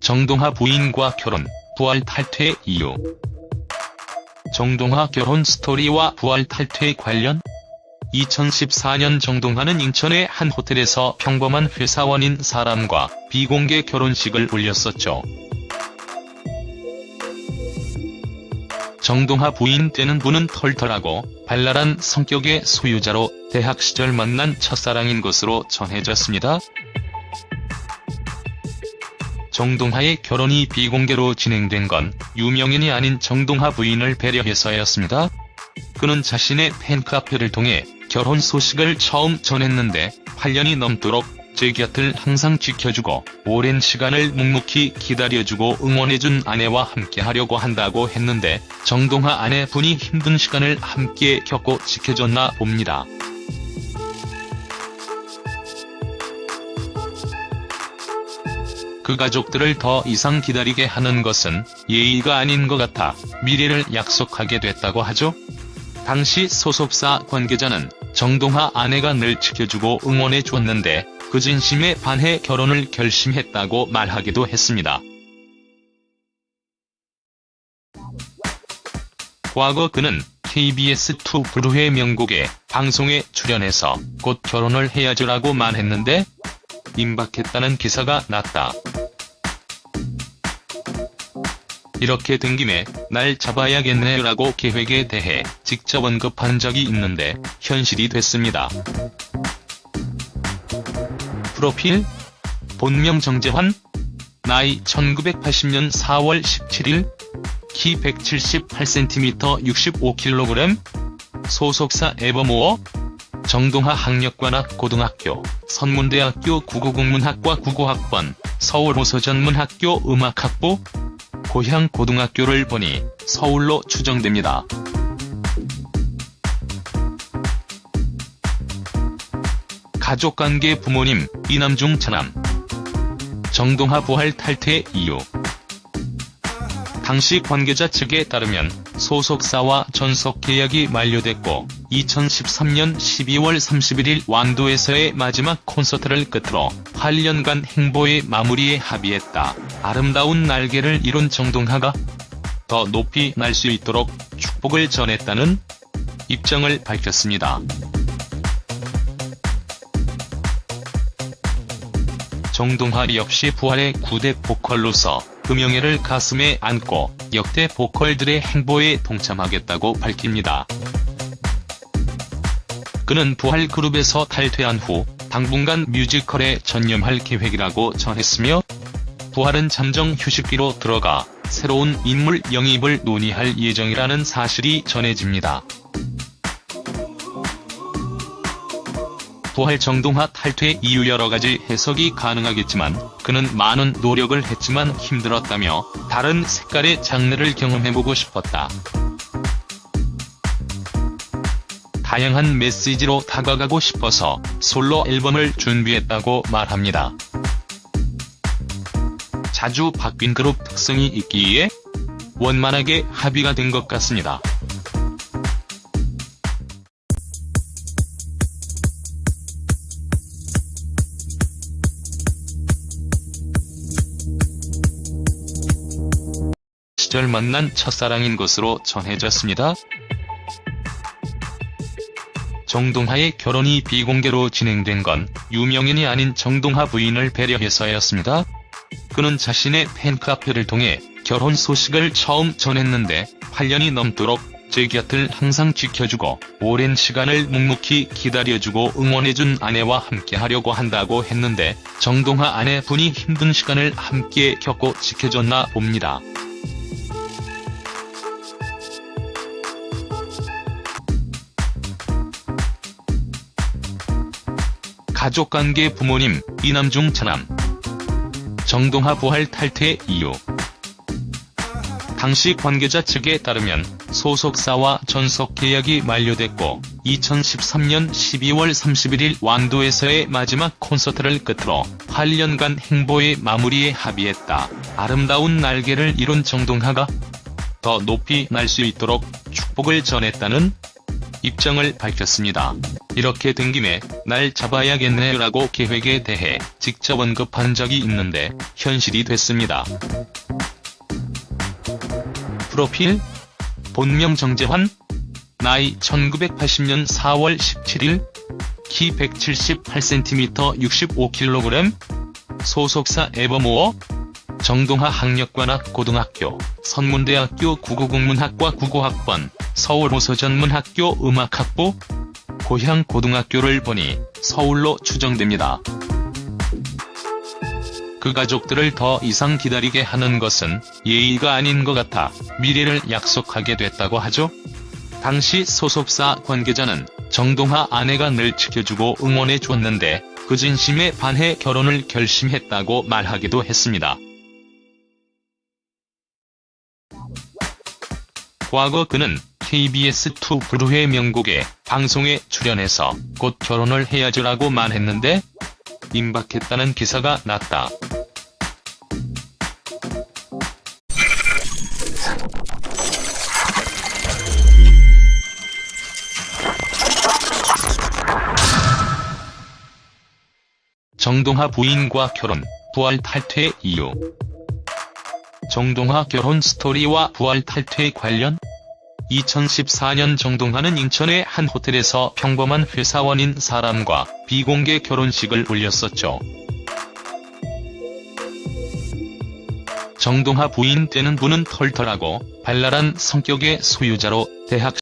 정동하 부인과 결혼, 부활 탈퇴 이유. 정동하 결혼 스토리와 부활 탈퇴 관련? 2014년 정동하는 인천의 한 호텔에서 평범한 회사원인 사람과 비공개 결혼식을 올렸었죠. 정동하 부인 되는 분은 털털하고 발랄한 성격의 소유자로 대학 시절 만난 첫사랑인 것으로 전해졌습니다. 정동하의 결혼이 비공개로 진행된 건 유명인이 아닌 정동하 부인을 배려해서였습니다. 그는 자신의 팬카페를 통해 결혼 소식을 처음 전했는데 8년이 넘도록 제 곁을 항상 지켜주고 오랜 시간을 묵묵히 기다려주고 응원해준 아내와 함께하려고 한다고 했는데 정동하 아내분이 힘든 시간을 함께 겪고 지켜줬나 봅니다. 그 가족들을 더 이상 기다리게 하는 것은 예의가 아닌 것 같아 미래를 약속하게 됐다고 하죠. 당시 소속사 관계자는 정동하 아내가 늘 지켜주고 응원해줬는데 그 진심에 반해 결혼을 결심했다고 말하기도 했습니다. 과거 그는 KBS2 불후의 명곡에 방송에 출연해서 곧 결혼을 해야죠라고 말했는데 임박했다는 기사가 났다. 이렇게 된 김에 날 잡아야겠네라고 계획에 대해 직접 언급한 적이 있는데 현실이 됐습니다. 프로필? 본명 정재환? 나이 1980년 4월 17일? 키 178cm 65kg? 소속사 에버모어? 정동하 학력관악 고등학교, 선문대학교 국어국문학과 국어학번, 서울호서전문학교 음악학부? 고향 고등학교를 보니 서울로 추정됩니다. 가족관계 부모님, 이남중 차남. 정동하 부활 탈퇴 이유. 당시 관계자 측에 따르면 소속사와 전속 계약이 만료됐고 2013년 12월 31일 완도에서의 마지막 콘서트를 끝으로 8년간 행보의 마무리에 합의했다. 아름다운 날개를 이룬 정동하가 더 높이 날 수 있도록 축복을 전했다는 입장을 밝혔습니다. 정동하 역시 부활의 9대 보컬로서 그 명예를 가슴에 안고 역대 보컬들의 행보에 동참하겠다고 밝힙니다. 그는 부활 그룹에서 탈퇴한 후 당분간 뮤지컬에 전념할 계획이라고 전했으며 부활은 잠정 휴식기로 들어가 새로운 인물 영입을 논의할 예정이라는 사실이 전해집니다. 부활 정동하 탈퇴 이유 여러가지 해석이 가능하겠지만 그는 많은 노력을 했지만 힘들었다며 다른 색깔의 장르를 경험해보고 싶었다. 다양한 메시지로 다가가고 싶어서 솔로 앨범을 준비했다고 말합니다. 자주 바뀐 그룹 특성이 있기에 원만하게 합의가 된 것 같습니다. 시절 만난 첫사랑인 것으로 전해졌습니다. 정동하의 결혼이 비공개로 진행된 건 유명인이 아닌 정동하 부인을 배려해서였습니다. 그는 자신의 팬카페를 통해 결혼 소식을 처음 전했는데 8년이 넘도록 제 곁을 항상 지켜주고 오랜 시간을 묵묵히 기다려주고 응원해준 아내와 함께하려고 한다고 했는데 정동하 아내분이 힘든 시간을 함께 겪고 지켜줬나 봅니다. 가족관계 부모님, 이남중 차남. 정동하 부활 탈퇴 이유. 당시 관계자 측에 따르면 소속사와 전속 계약이 만료됐고 2013년 12월 31일 완도에서의 마지막 콘서트를 끝으로 8년간 행보의 마무리에 합의했다. 아름다운 날개를 이룬 정동하가 더 높이 날 수 있도록 축복을 전했다는 입장을 밝혔습니다. 이렇게 된 김에 날 잡아야겠네라고 계획에 대해 직접 언급한 적이 있는데 현실이 됐습니다. 프로필 본명 정재환, 나이 1980년 4월 17일, 키 178cm 65kg, 소속사 에버모어, 정동하 학력관악 고등학교, 선문대학교 국어국문학과 국어학번, 서울호서전문학교 음악학부, 고향 고등학교를 보니 서울로 추정됩니다. 그 가족들을 더 이상 기다리게 하는 것은 예의가 아닌 것 같아 미래를 약속하게 됐다고 하죠. 당시 소속사 관계자는 정동하 아내가 늘 지켜주고 응원해 줬는데 그 진심에 반해 결혼을 결심했다고 말하기도 했습니다. 과거 그는 KBS2 불후의 명곡에 방송에 출연해서 곧 결혼을 해야죠라고 말했는데 임박했다는 기사가 났다. 정동하 부인과 결혼, 부활 탈퇴 이유. 정동하 결혼 스토리와 부활 탈퇴 관련? 2014년 정동하는 인천의 한 호텔에서 평범한 회사원인 사람과 비공개 결혼식을 올렸었죠. 정동하 부인 되는 분은 털털하고 발랄한 성격의 소유자로 대학